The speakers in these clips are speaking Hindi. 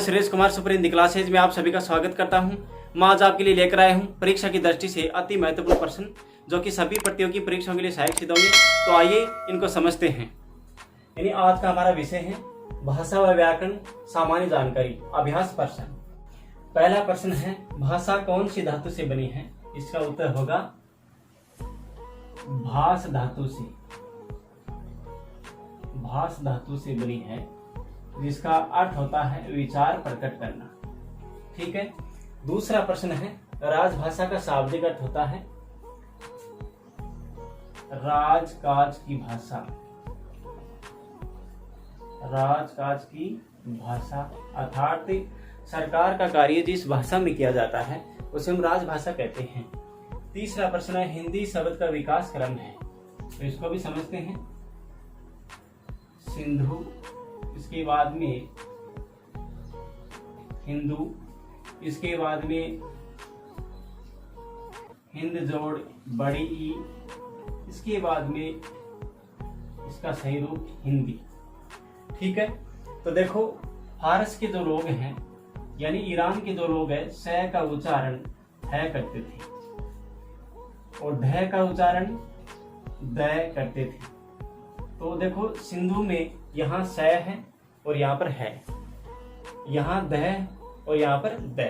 सुरेश कुमार सुपर हिंदी क्लासेज में आप सभी का स्वागत करता हूं। मैं आज आपके लिए लेकर आया हूं परीक्षा की दृष्टि से अति महत्वपूर्ण प्रश्न जो कि सभी प्रतियोगी परीक्षाओं के लिए सहायक सिद्ध होंगे। तो आइए इनको समझते हैं। यानी आज का हमारा विषय है भाषा व व्याकरण सामान्य जानकारी अभ्यास प्रश्न। पहला प्रश्न है, भाषा कौन सी धातु से बनी है? इसका उत्तर होगा भास धातु से। भास धातु से बनी है, जिसका अर्थ होता है विचार प्रकट करना। ठीक है। दूसरा प्रश्न है, राजभाषा का शाब्दिक अर्थ होता है राजकाज की भाषा। राजकाज की भाषा अर्थात सरकार का कार्य जिस भाषा में किया जाता है उसे हम राजभाषा कहते हैं। तीसरा प्रश्न है, हिंदी शब्द का विकास क्रम है, तो इसको भी समझते हैं। सिंधु, इसके बाद में हिंदू, इसके बाद में हिंद जोड़ बड़ी ई, इसके बाद में इसका सही रूप हिंदी। ठीक है। तो देखो, फारस के जो लोग हैं यानी ईरान के जो लोग हैं स का उच्चारण है करते थे और ध का उच्चारण द करते थे। तो देखो, सिंधु में यहाँ स है और यहाँ पर है, यहाँ द और यहाँ पर द,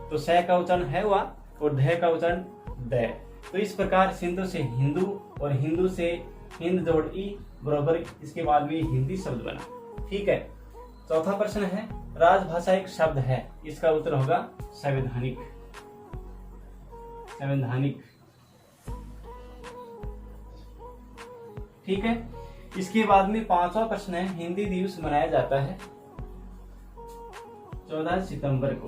तो स का उच्चारण है हुआ और ध का उच्चारण द। तो इस प्रकार सिंधु से हिंदू और हिंदू से हिंद जोड़ ई बराबर इसके बाद में हिंदी शब्द बना। ठीक है। चौथा प्रश्न है, राजभाषा एक शब्द है, इसका उत्तर होगा संवैधानिक। संवैधानिक। ठीक है। इसके बाद में पांचवा प्रश्न है, हिंदी दिवस मनाया जाता है 14 सितंबर को।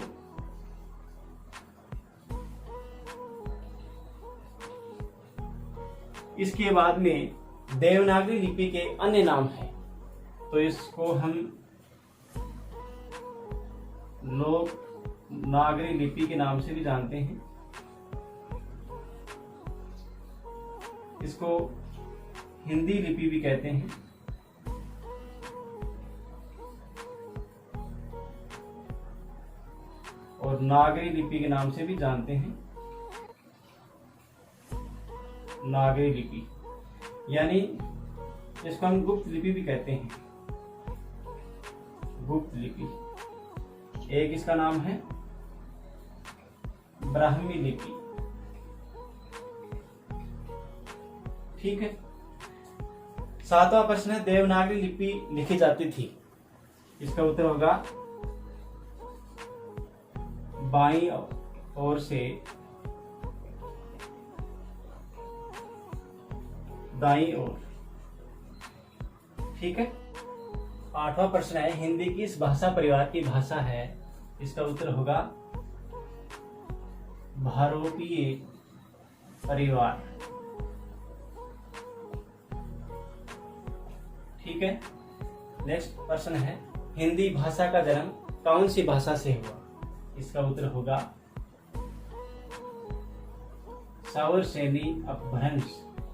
इसके बाद में देवनागरी लिपि के अन्य नाम है, तो इसको हम लोक नागरी लिपि के नाम से भी जानते हैं। इसको हिंदी लिपि भी कहते हैं। और नागरी लिपि के नाम से भी जानते हैं। नागरी लिपि यानी इसको हम गुप्त लिपि भी कहते हैं। गुप्त लिपि। एक इसका नाम है ब्राह्मी लिपि। ठीक है। सातवां प्रश्न है, देवनागरी लिपि लिखी जाती थी, इसका उत्तर होगा बाईं ओर से दाईं ओर। ठीक है। आठवां प्रश्न है, हिंदी किस भाषा परिवार की भाषा है? इसका उत्तर होगा भारोपीय परिवार। ठीक है। नेक्स्ट प्रश्न है, हिंदी भाषा का जन्म कौन सी भाषा से हुआ? इसका उत्तर होगा सौरसेनी अपभ्रंश,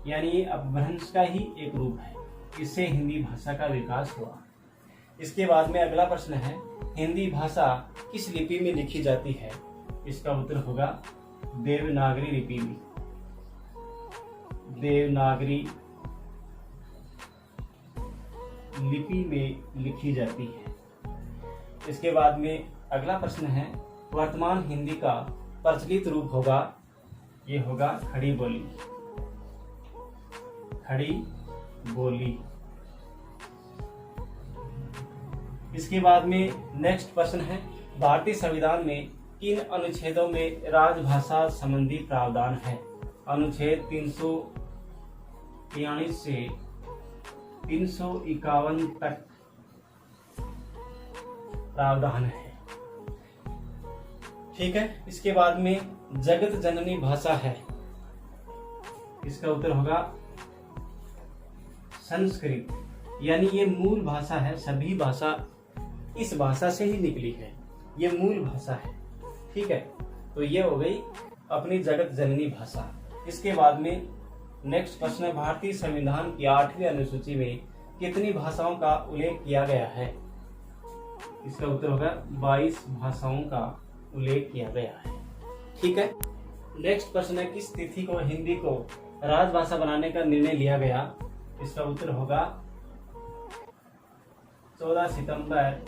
यानी ये अपभ्रंश का ही एक रूप है, इससे हिंदी भाषा का विकास हुआ। इसके बाद में अगला प्रश्न है, हिंदी भाषा किस लिपि में लिखी जाती है? इसका उत्तर होगा देवनागरी लिपि में। देवनागरी लिपि में लिखी जाती है। इसके बाद में अगला प्रश्न है, वर्तमान हिंदी का प्रचलित रूप होगा, ये होगा खड़ी बोली। खड़ी बोली। इसके बाद में नेक्स्ट प्रश्न है, भारतीय संविधान में किन अनुच्छेदों में राजभाषा संबंधी प्रावधान है? अनुच्छेद 343 से 351 तक प्रावधान है। ठीक है। इसके बाद में जगत जननी भाषा है, इसका उत्तर होगा संस्कृत, यानी ये मूल भाषा है। सभी भाषा इस भाषा से ही निकली है, ये मूल भाषा है। ठीक है। तो ये हो गई अपनी जगत जननी भाषा। इसके बाद में नेक्स्ट प्रश्न है, भारतीय संविधान की 8वीं अनुसूची में कितनी भाषाओं का उल्लेख किया गया है? इसका उत्तर होगा 22 भाषाओं का उल्लेख किया गया है। ठीक है। नेक्स्ट प्रश्न है, किस तिथि को हिंदी को राजभाषा बनाने का निर्णय लिया गया? इसका उत्तर होगा 14 सितंबर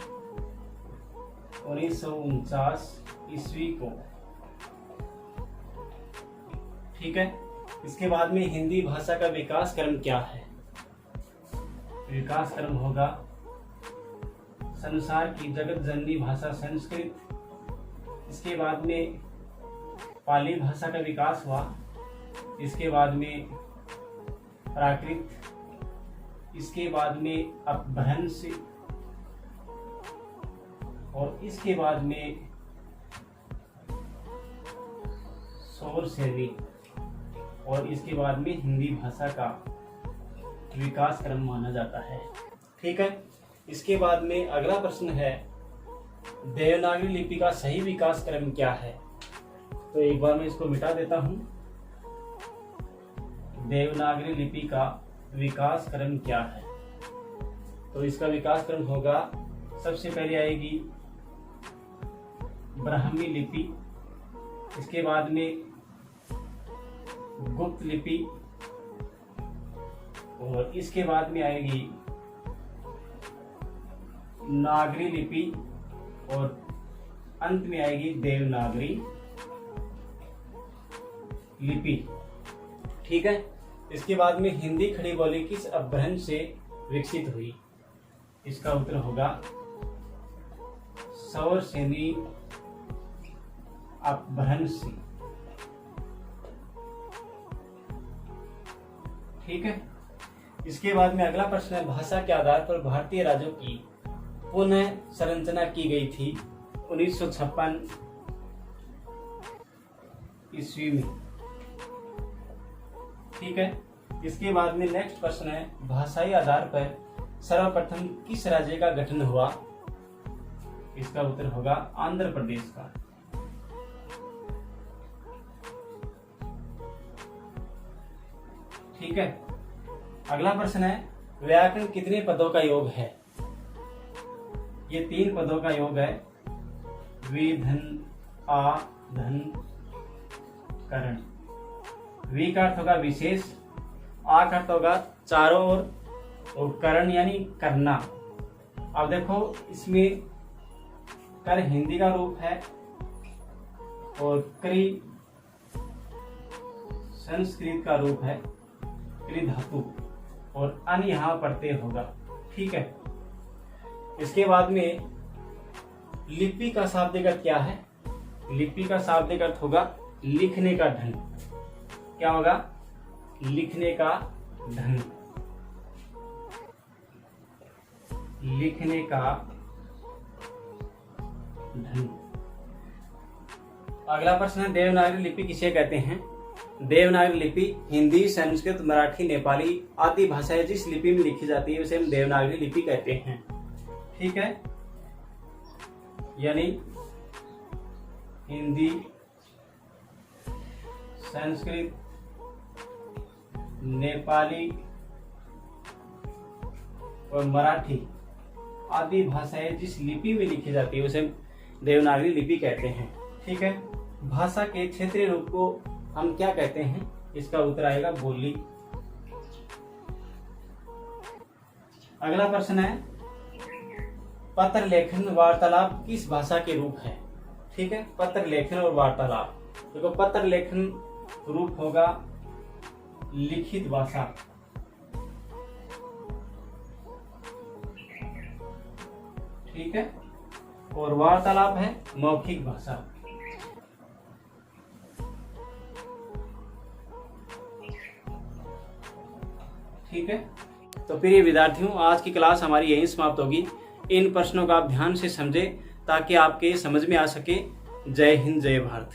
1949 ईस्वी को। ठीक है। इसके बाद में हिंदी भाषा का विकास क्रम क्या है? विकास क्रम होगा संसार की जगत जननी भाषा संस्कृत। इसके बाद में पाली भाषा का विकास हुआ। इसके बाद में प्राकृत। इसके बाद में अपभ्रंश और इसके बाद में सौर श्रेणी और इसके बाद में हिंदी भाषा का विकास क्रम माना जाता है। ठीक है। इसके बाद में अगला प्रश्न है, देवनागरी लिपि का सही विकास क्रम क्या है? तो एक बार मैं इसको मिटा देता हूं। देवनागरी लिपि का विकास क्रम क्या है? तो इसका विकास क्रम होगा, सबसे पहले आएगी ब्राह्मी लिपि। इसके बाद में गुप्त लिपि और इसके बाद में आएगी नागरी लिपि और अंत में आएगी देवनागरी लिपि। ठीक है। इसके बाद में हिंदी खड़ी बोली किस अपभ्रंश से विकसित हुई? इसका उत्तर होगा सौर श्रेणी अपभ्रंश से। ठीक है। इसके बाद में अगला प्रश्न है, भाषा के आधार पर भारतीय राज्यों की पुनः संरचना की गई थी 1956 ईस्वी में। ठीक है। इसके बाद में नेक्स्ट प्रश्न है, भाषाई आधार पर सर्वप्रथम किस राज्य का गठन हुआ? इसका उत्तर होगा आंध्र प्रदेश का। ठीक है। अगला प्रश्न है, व्याकरण कितने पदों का योग है? ये 3 पदों का योग है, वि धन आ धन करण। वि का अर्थ होगा विशेष, आ का अर्थ होगा चारों ओर और करण यानी करना। अब देखो इसमें कर हिंदी का रूप है और क्रि संस्कृत का रूप है, क्रि धातु, और अन यहां प्रत्यय होगा। ठीक है। इसके बाद में लिपि का शाब्दिक अर्थ क्या है? लिपि का शाब्दिक अर्थ होगा लिखने का ढंग। क्या होगा? लिखने का ढंग। लिखने का ढंग। अगला प्रश्न है, देवनागरी लिपि किसे कहते हैं? देवनागरी लिपि हिंदी, संस्कृत, मराठी, नेपाली आदि भाषाएं जिस लिपि में लिखी जाती है उसे हम देवनागरी लिपि कहते हैं। ठीक है। यानी हिंदी, संस्कृत, नेपाली और मराठी आदि भाषाएं जिस लिपि में लिखी जाती है उसे देवनागरी लिपि कहते हैं। ठीक है। भाषा के क्षेत्रीय रूप को हम क्या कहते हैं? इसका उत्तर आएगा बोली। अगला प्रश्न है, पत्र लेखन वार्तालाप किस भाषा के रूप है? ठीक है। पत्र लेखन और वार्तालाप, देखो पत्र लेखन रूप होगा लिखित भाषा। ठीक है। और वार्तालाप है मौखिक भाषा। ठीक है। तो प्रिय विद्यार्थियों, आज की क्लास हमारी यहीं समाप्त होगी। इन प्रश्नों का आप ध्यान से समझें ताकि आपके समझ में आ सके। जय हिंद, जय भारत।